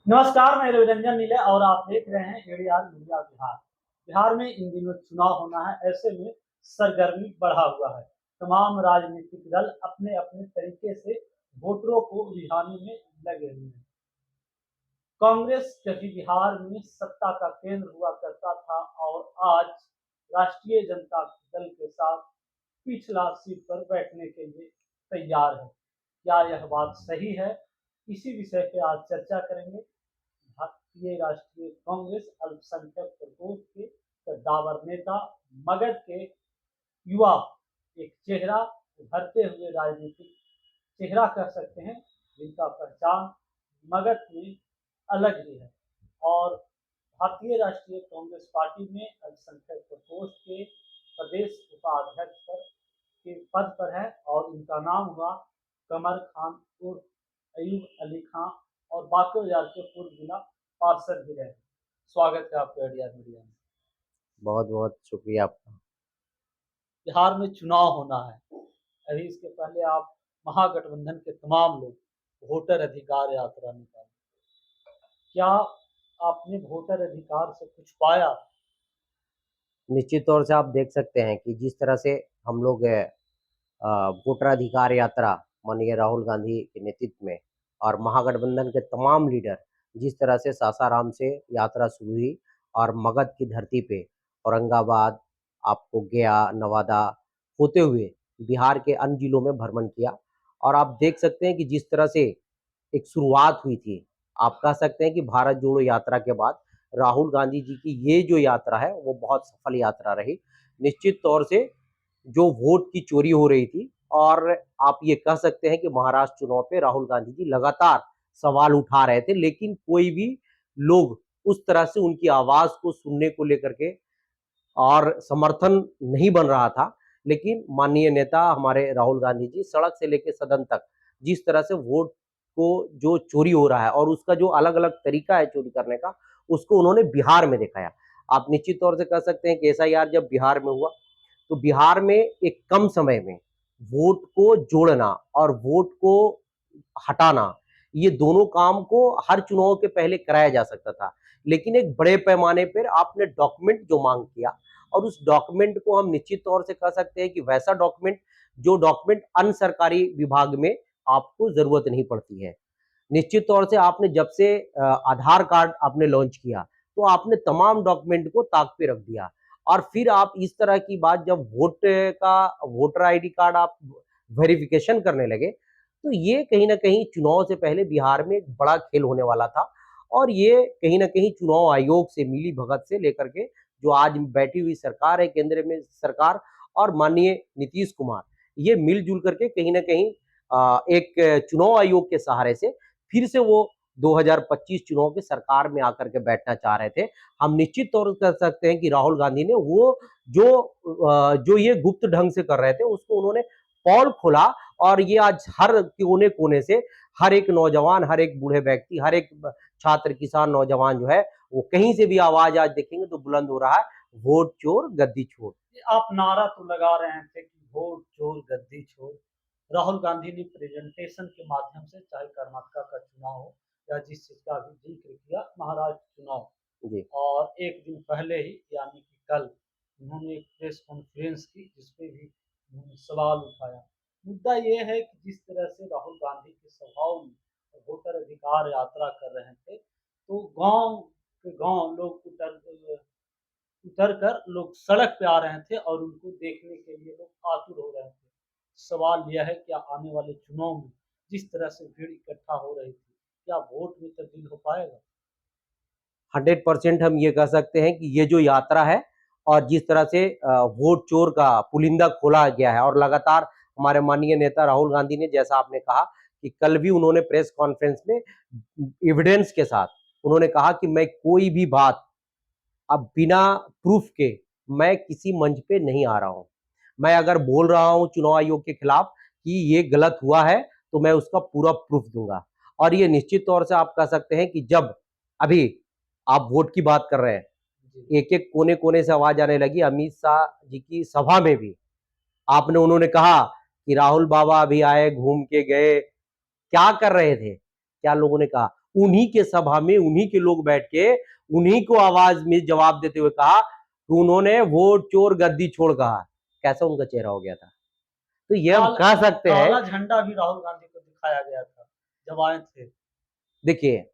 नमस्कार, मैं रविरंजन नीले और आप देख रहे हैं एडीआर मीडिया बिहार। बिहार में इन दिनों चुनाव होना है, ऐसे में सरगर्मी बढ़ा हुआ है। तमाम राजनीतिक दल अपने अपने तरीके से वोटरों को रिझाने में लगे हुए हैं। कांग्रेस कभी बिहार में सत्ता का केंद्र हुआ करता था और आज राष्ट्रीय जनता दल के साथ पिछला सीट पर बैठने के लिए तैयार है। क्या यह बात सही है? इसी विषय पे आज चर्चा करेंगे। भारतीय राष्ट्रीय कांग्रेस अल्पसंख्यक प्रकोष्ठ के कद्दावर नेता, मगध के युवा, एक चेहरा, उभरते हुए राजनीतिक चेहरा कह सकते हैं, जिनका पहचान मगध में अलग ही है और भारतीय राष्ट्रीय कांग्रेस पार्टी में अल्पसंख्यक प्रकोष्ठ के प्रदेश उपाध्यक्ष के पद पर है और इनका नाम हुआ कमर खान उर्फ अयूब अली खां और बांकुर के पूर्व जिला पार्षद भी रहे। स्वागत है आपका एडीआर मीडिया में। बहुत बहुत शुक्रिया आपका। बिहार में चुनाव होना है, अभी इसके पहले आप महागठबंधन के तमाम लोग वोटर अधिकार यात्रा निकाले। क्या आपने वोटर अधिकार से कुछ पाया? निश्चित तौर से आप देख सकते हैं कि जिस तरह से हम लोग वोटर अधिकार यात्रा माननीय राहुल गांधी के नेतृत्व में और महागठबंधन के तमाम लीडर जिस तरह से सासाराम से यात्रा शुरू हुई और मगध की धरती पे औरंगाबाद, आपको गया, नवादा होते हुए बिहार के अन्य जिलों में भ्रमण किया। और आप देख सकते हैं कि जिस तरह से एक शुरुआत हुई थी, आप कह सकते हैं कि भारत जोड़ो यात्रा के बाद राहुल गांधी जी की ये जो यात्रा है वो बहुत सफल यात्रा रही। निश्चित तौर से जो वोट की चोरी हो रही थी और आप ये कह सकते हैं कि महाराष्ट्र चुनाव पे राहुल गांधी जी लगातार सवाल उठा रहे थे, लेकिन कोई भी लोग उस तरह से उनकी आवाज को सुनने को लेकर के और समर्थन नहीं बन रहा था। लेकिन माननीय नेता हमारे राहुल गांधी जी सड़क से लेकर सदन तक जिस तरह से वोट को जो चोरी हो रहा है और उसका जो अलग अलग तरीका है चोरी करने का, उसको उन्होंने बिहार में दिखाया। आप निश्चित तौर से कह सकते हैं कि एसआईआर जब बिहार में हुआ तो बिहार में एक कम समय में वोट को जोड़ना और वोट को हटाना, ये दोनों काम को हर चुनाव के पहले कराया जा सकता था। लेकिन एक बड़े पैमाने पर आपने डॉक्यूमेंट जो मांग किया और उस डॉक्यूमेंट को हम निश्चित तौर से कह सकते हैं कि वैसा डॉक्यूमेंट जो डॉक्यूमेंट अन्य सरकारी विभाग में आपको जरूरत नहीं पड़ती है। निश्चित तौर से आपने जब से आधार कार्ड आपने लॉन्च किया तो आपने तमाम डॉक्यूमेंट को ताक पे रख दिया और फिर आप इस तरह की बात जब वोटर आईडी कार्ड आप वेरिफिकेशन करने लगे तो ये कहीं ना कहीं चुनाव से पहले बिहार में एक बड़ा खेल होने वाला था। और ये कहीं ना कहीं चुनाव आयोग से मिली भगत से लेकर के जो आज बैठी हुई सरकार है, केंद्र में सरकार और माननीय नीतीश कुमार, ये मिलजुल करके कहीं ना कहीं एक चुनाव आयोग के सहारे से फिर से वो 2025 चुनाव की सरकार में आकर के बैठना चाह रहे थे। हम निश्चित तौर कर सकते हैं कि राहुल गांधी ने वो जो ये गुप्त ढंग से कर रहे थे उसको उन्होंने पोल खोला और ये आज हर कोने कोने से हर एक नौजवान, हर एक बूढ़े व्यक्ति, हर एक छात्र, किसान, नौजवान जो है वो कहीं से भी आवाज आज देखेंगे तो बुलंद हो रहा है, वोट चोर गद्दी छोड़। आप नारा तो लगा रहे थे कि वोट चोर गद्दी छोड़। राहुल गांधी ने प्रेजेंटेशन के माध्यम से, चाहे कर्नाटक का चुनाव हो या जिस चीज का भी जिक्र किया, महाराष्ट्र चुनाव, जी और एक दिन पहले ही यानी कि कल उन्होंने एक प्रेस कॉन्फ्रेंस की जिसपे भी उन्होंने सवाल उठाया। मुद्दा ये है कि जिस तरह से राहुल गांधी के स्वभाव में वोटर अधिकार यात्रा कर रहे थे, तो गांव के गांव लोग उतर कर लोग सड़क पे आ रहे थे और उनको देखने के लिए लोग आतुर हो रहे थे। सवाल यह है, क्या आने वाले चुनाव में जिस तरह से भीड़ इकट्ठा हो रही थी, क्या वोट में तब्दील हो पाएगा? 100% हम ये कह सकते हैं कि ये जो यात्रा है और जिस तरह से वोट चोर का पुलिंदा खोला गया है और लगातार हमारे माननीय नेता राहुल गांधी ने, जैसा आपने कहा कि कल भी उन्होंने प्रेस कॉन्फ्रेंस में एविडेंस के साथ उन्होंने कहा कि मैं कोई भी बात अब बिना प्रूफ के मैं किसी मंच पे नहीं आ रहा हूं। मैं अगर बोल रहा हूं चुनाव आयोग के खिलाफ कि ये गलत हुआ है तो मैं उसका पूरा प्रूफ दूंगा। और ये निश्चित तौर से आप कह सकते हैं कि जब अभी आप वोट की बात कर रहे हैं, एक एक कोने कोने से आवाज आने लगी। अमित शाह जी की सभा में भी आपने उन्होंने कहा कि राहुल बाबा अभी आए, घूम के गए, क्या कर रहे थे, क्या लोगों ने कहा। उन्हीं के सभा में उन्हीं के लोग बैठ के उन्हीं को आवाज में जवाब देते हुए कहा कि उन्होंने वोट चोर गद्दी छोड़ कहा। कैसा उनका चेहरा हो गया था। तो ये हम कह सकते हैं। काला झंडा भी राहुल गांधी को दिखाया गया था जब आए थे। देखिए,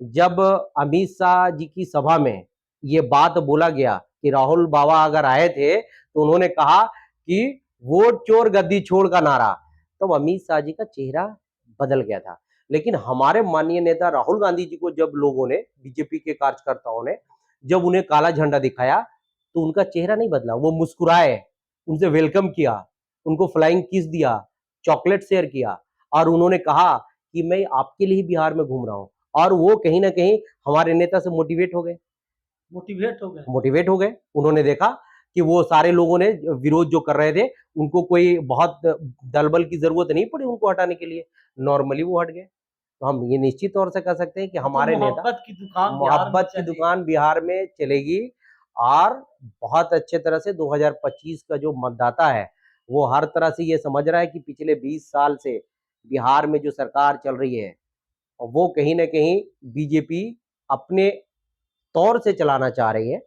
जब अमित शाह जी की सभा में ये बात बोला गया कि राहुल बाबा अगर आए थे तो उन्होंने कहा कि वोट चोर गद्दी छोड़ का नारा, तब अमित शाह जी का चेहरा बदल गया था। लेकिन हमारे माननीय नेता राहुल गांधी जी को जब लोगों ने, बीजेपी के कार्यकर्ताओं ने जब उन्हें काला झंडा दिखाया तो उनका चेहरा नहीं बदला, वो मुस्कुराए, उनसे वेलकम किया, उनको फ्लाइंग किस दिया, चॉकलेट शेयर किया और उन्होंने कहा कि मैं आपके लिए ही बिहार में घूम रहा हूं। और वो कहीं ना कहीं हमारे नेता से मोटिवेट हो गए। उन्होंने देखा कि वो सारे लोगों ने विरोध जो कर रहे थे उनको कोई बहुत दलबल की जरूरत नहीं पड़ी उनको हटाने के लिए, नॉर्मली वो हट गए। तो हम ये निश्चित तौर से कह सकते हैं कि हमारे नेता, मोहब्बत की दुकान बिहार में चलेगी और बहुत अच्छे तरह से 2025 का जो मतदाता है वो हर तरह से ये समझ रहा है कि पिछले 20 साल से बिहार में जो सरकार चल रही है वो कहीं ना कहीं बीजेपी अपने तौर से चलाना चाह रही है,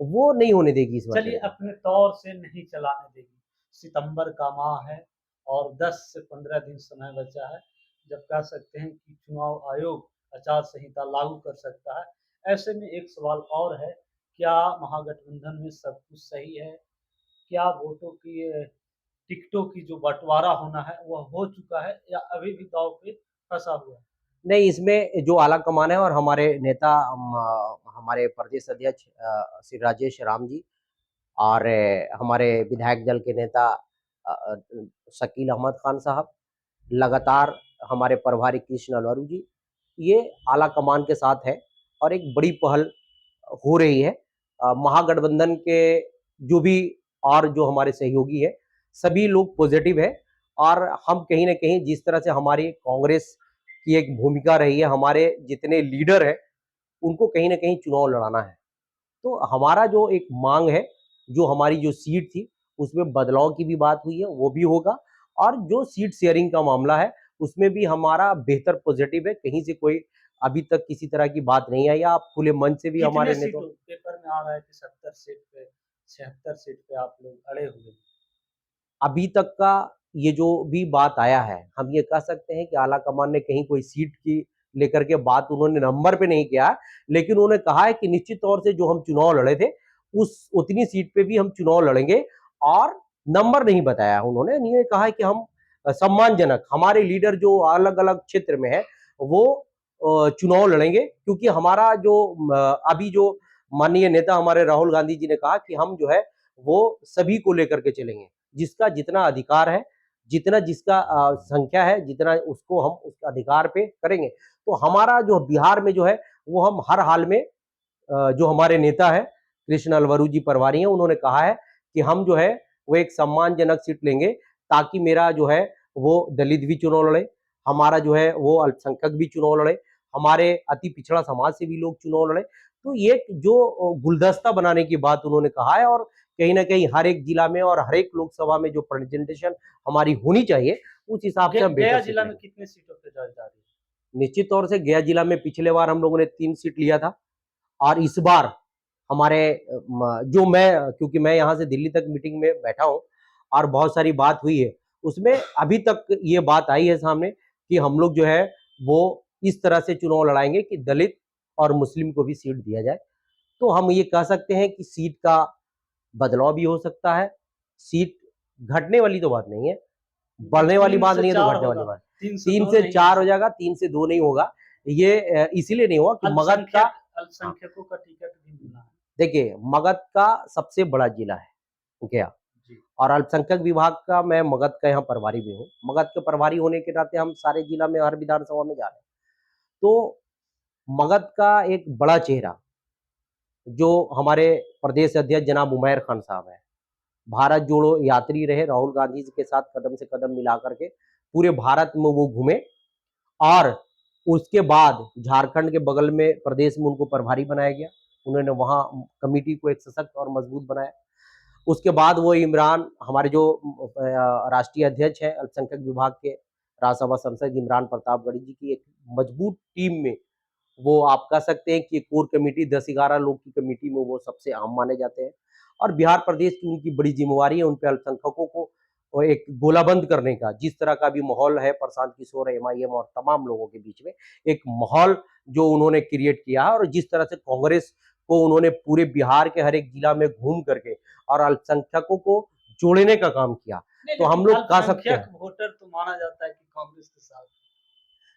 वो नहीं होने देगी इस बार। चलिए, अपने तौर से नहीं चलाने देगी। सितंबर का माह है और 10 से 15 दिन समय बचा है जब कह सकते हैं कि चुनाव आयोग आचार संहिता लागू कर सकता है। ऐसे में एक सवाल और है, क्या महागठबंधन में सब कुछ सही है? क्या वोटों की टिकटों की जो बंटवारा होना है वह हो चुका है या अभी भी दांव पे फंसा हुआ है? नहीं, इसमें जो आला कमान है और हमारे नेता हमारे प्रदेश अध्यक्ष श्री राजेश राम जी और हमारे विधायक दल के नेता शकील अहमद खान साहब, लगातार हमारे प्रभारी कृष्ण अलवारू जी, ये आला कमान के साथ है और एक बड़ी पहल हो रही है। महागठबंधन के जो भी और जो हमारे सहयोगी है सभी लोग पॉजिटिव है और हम कहीं ना कहीं जिस तरह से हमारी कांग्रेस की एक भूमिका रही है, हमारे जितने लीडर है उनको कहीं ना कहीं चुनाव लड़ाना है। तो हमारा जो एक मांग है, जो हमारी जो सीट थी उसमें बदलाव की भी बात हुई है, वो भी होगा और जो सीट शेयरिंग का मामला है उसमें भी हमारा बेहतर पॉजिटिव है। कहीं से कोई अभी तक किसी तरह की बात नहीं आई। आप खुले मन से भी हमारे कितने नेता, सीटों पेपर में आ रहा है कि 70 सीट पे 76 सीट पे आप लोग अड़े हुए हैं? अभी तक का ये जो भी बात आया है हम ये कह सकते हैं कि आला कमान ने कहीं कोई सीट की लेकर के बात उन्होंने नंबर पे नहीं किया, लेकिन उन्होंने कहा है कि निश्चित तौर से जो हम चुनाव लड़े थे उस उतनी सीट पे भी हम चुनाव लड़ेंगे और नंबर नहीं बताया उन्होंने। ये कहा है कि हम सम्मानजनक हमारे लीडर जो अलग अलग क्षेत्र में है वो चुनाव लड़ेंगे, क्योंकि हमारा जो अभी जो माननीय नेता हमारे राहुल गांधी जी ने कहा कि हम जो है वो सभी को लेकर के चलेंगे, जिसका जितना अधिकार है, जितना जिसका संख्या है, जितना उसको हम उस अधिकार पे करेंगे। तो हमारा जो बिहार में जो है वो हम हर हाल में जो हमारे नेता है कृष्ण अलवरू जी परवारी हैं, उन्होंने कहा है कि हम जो है वो एक सम्मानजनक सीट लेंगे ताकि मेरा जो है वो दलित भी चुनाव लड़े, हमारा जो है वो अल्पसंख्यक भी चुनाव लड़े, हमारे अति पिछड़ा समाज से भी लोग चुनाव लड़े। तो ये जो गुलदस्ता बनाने की बात उन्होंने कहा है और कहीं ना कहीं हर एक जिला में और हर एक लोकसभा में जो प्रेजेंटेशन हमारी होनी चाहिए उस हिसाब से हम गया बेहतर जिला में कितने सीटों पे जा रही है? निश्चित तौर से गया जिला में पिछले बार हम लोगों ने 3 सीट लिया था और इस बार हमारे जो मैं, क्योंकि मैं यहाँ से दिल्ली तक मीटिंग में बैठा हूँ और बहुत सारी बात हुई है, उसमें अभी तक ये बात आई है सामने कि हम लोग जो है वो इस तरह से चुनाव लड़ाएंगे कि दलित और मुस्लिम को भी सीट दिया जाए। तो हम ये कह सकते हैं कि सीट का बदलाव भी हो सकता है, सीट घटने वाली तो बात नहीं है, बढ़ने वाली बात नहीं है तो घटने वाली बात, 3 से 4 हो जाएगा, 3 से 2 नहीं होगा। ये इसीलिए नहीं हुआ कि मगध का, अल्पसंख्यकों का टिकट भी मिलना है। देखिए मगध का सबसे बड़ा जिला है गया और अल्पसंख्यक विभाग का मैं मगध का यहाँ प्रभारी भी हूँ। मगध के प्रभारी होने के नाते हम सारे जिला में हर विधानसभा में जा रहे हैं। तो मगध का एक बड़ा चेहरा जो हमारे प्रदेश अध्यक्ष जनाब उमैर खान साहब है, भारत जोड़ो यात्री रहे, राहुल गांधी जी के साथ कदम से कदम मिला करके पूरे भारत में वो घूमे और उसके बाद झारखंड के बगल में प्रदेश में उनको प्रभारी बनाया गया। उन्होंने वहां कमेटी को एक सशक्त और मजबूत बनाया। उसके बाद वो इमरान, हमारे जो राष्ट्रीय अध्यक्ष है अल्पसंख्यक विभाग के राज्यसभा सांसद इमरान प्रतापगढ़ी जी की एक मजबूत टीम में वो आप कह सकते हैं कि कोर कमेटी 10-11 लोग की कमेटी में वो सबसे अहम माने जाते हैं और बिहार प्रदेश की उनकी बड़ी जिम्मेवारी है उन पे अल्पसंख्यकों को और एक गोलाबंद करने का। जिस तरह का भी माहौल है प्रशांत किशोर, एमआईएम और तमाम लोगों के बीच में एक माहौल जो उन्होंने क्रिएट किया है और जिस तरह से कांग्रेस को उन्होंने पूरे बिहार के हर एक जिला में घूम करके और अल्पसंख्यकों को जोड़ने का काम किया। नहीं, तो हम लेकिन लोग कह सकते अल्पसंख्यक हैं वोटर तो माना जाता है कि कांग्रेस के साथ।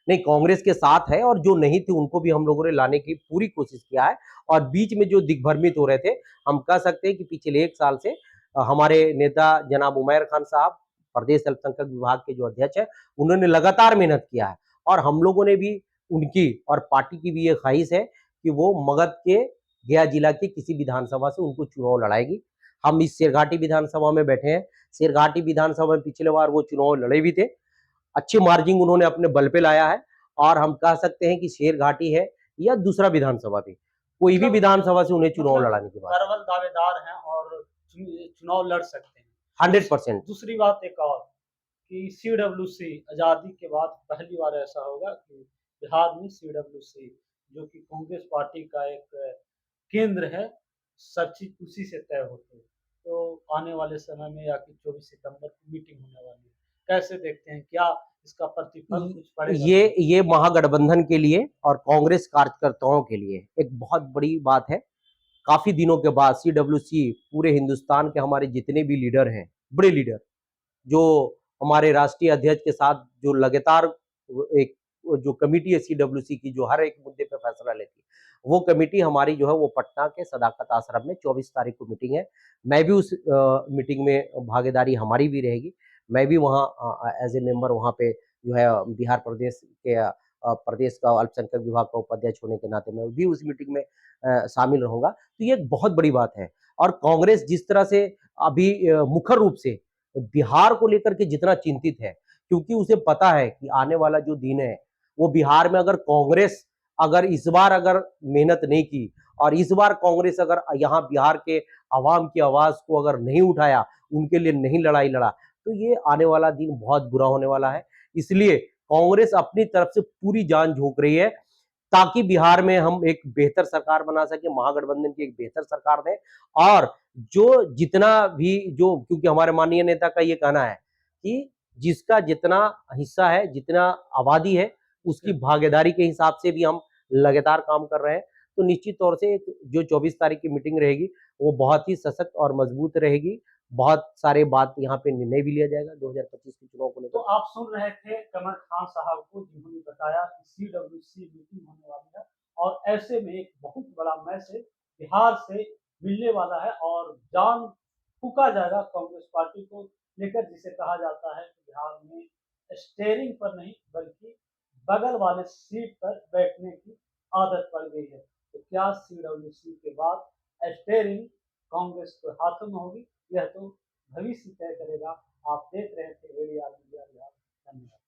नहीं, कांग्रेस के साथ है और जो नहीं थे उनको भी हम लोगों ने लाने की पूरी कोशिश किया है और बीच में जो दिग्भ्रमित हो रहे थे, हम कह सकते हैं कि पिछले 1 साल से हमारे नेता जनाब उमैर खान साहब, प्रदेश अल्पसंख्यक विभाग के जो अध्यक्ष हैं, उन्होंने लगातार मेहनत किया है और हम लोगों ने भी उनकी और पार्टी की भी ये ख्वाहिश है कि वो मगध के गया जिला के किसी विधानसभा से उनको चुनाव लड़ाएगी। हम इस शेरघाटी विधानसभा में बैठे हैं। शेरघाटी विधानसभा में पिछले बार वो चुनाव लड़े भी थे। अच्छी मार्जिन उन्होंने अपने बल पे लाया है और हम कह सकते हैं कि शेरघाटी है या दूसरा विधानसभा भी कोई भी मतलब विधानसभा से उन्हें चुनाव मतलब लड़ाने की बात प्रबल दावेदार हैं और चुनाव लड़ सकते हैं। 100%। दूसरी बात एक और कि सीडब्ल्यूसी आज़ादी के बाद पहली बार ऐसा होगा कि बिहार में सीडब्ल्यूसी जो कि कांग्रेस पार्टी का एक केंद्र है, सब चीज़ उसी से तय होती है। तो आने वाले समय में या कि 24 सितंबर को मीटिंग होने वाली है। कैसे देखते हैं? क्या इसका प्रतिफल कुछ पड़ेगा? ये महागठबंधन के लिए और कांग्रेस कार्यकर्ताओं के लिए एक बहुत बड़ी बात है। काफी दिनों के बाद सीडब्ल्यूसी पूरे हिंदुस्तान के हमारे जितने भी लीडर हैं, बड़े लीडर जो हमारे राष्ट्रीय अध्यक्ष के साथ जो लगातार एक जो कमेटी है सीडब्ल्यूसी की जो हर एक मुद्दे पे फैसला लेती है, वो कमेटी हमारी जो है वो पटना के सदाकत आश्रम में 24 तारीख को मीटिंग है। मैं भी उस मीटिंग में भागीदारी हमारी भी रहेगी। मैं भी वहाँ एज ए मेंबर वहाँ पे जो है बिहार प्रदेश के प्रदेश का अल्पसंख्यक विभाग का उपाध्यक्ष होने के नाते मैं भी उस मीटिंग में शामिल रहूंगा। तो ये एक बहुत बड़ी बात है और कांग्रेस जिस तरह से अभी मुखर रूप से बिहार को लेकर के जितना चिंतित है क्योंकि उसे पता है कि आने वाला जो दिन है वो बिहार में अगर कांग्रेस अगर इस बार अगर मेहनत नहीं की और इस बार कांग्रेस अगर यहाँ बिहार के आवाम की आवाज को अगर नहीं उठाया उनके लिए नहीं लड़ाई लड़ा तो ये आने वाला दिन बहुत बुरा होने वाला है। इसलिए कांग्रेस अपनी तरफ से पूरी जान झोंक रही है ताकि बिहार में हम एक बेहतर सरकार बना सके, महागठबंधन की एक बेहतर सरकार दें और जो जितना भी जो क्योंकि हमारे माननीय नेता का ये कहना है कि जिसका जितना हिस्सा है, जितना आबादी है, उसकी भागीदारी के हिसाब से भी हम लगातार काम कर रहे हैं। तो निश्चित तौर से एक जो 24 तारीख की मीटिंग रहेगी, वो बहुत ही सशक्त और मजबूत रहेगी। बहुत सारे बात यहाँ पे निर्णय भी लिया जाएगा 2025 के चुनाव को तो लेकर। आप सुन रहे थे कमर खान साहब को जिन्होंने बताया कि सीडब्ल्यूसी मीटिंग होने वाली है और ऐसे में एक बहुत बड़ा मैसेज बिहार से मिलने वाला है और जान फूका जाएगा कांग्रेस पार्टी को लेकर जिसे कहा जाता है कि बिहार में स्टेयरिंग पर नहीं बल्कि बगल वाले सीट पर बैठने की आदत पड़ गई है। तो क्या सीडब्ल्यूसी के बाद स्टेयरिंग कांग्रेस के हाथों में होगी? यह तो भविष्य तय करेगा। आप देख रहे थे एडीआर मीडिया बिहार। धन्यवाद।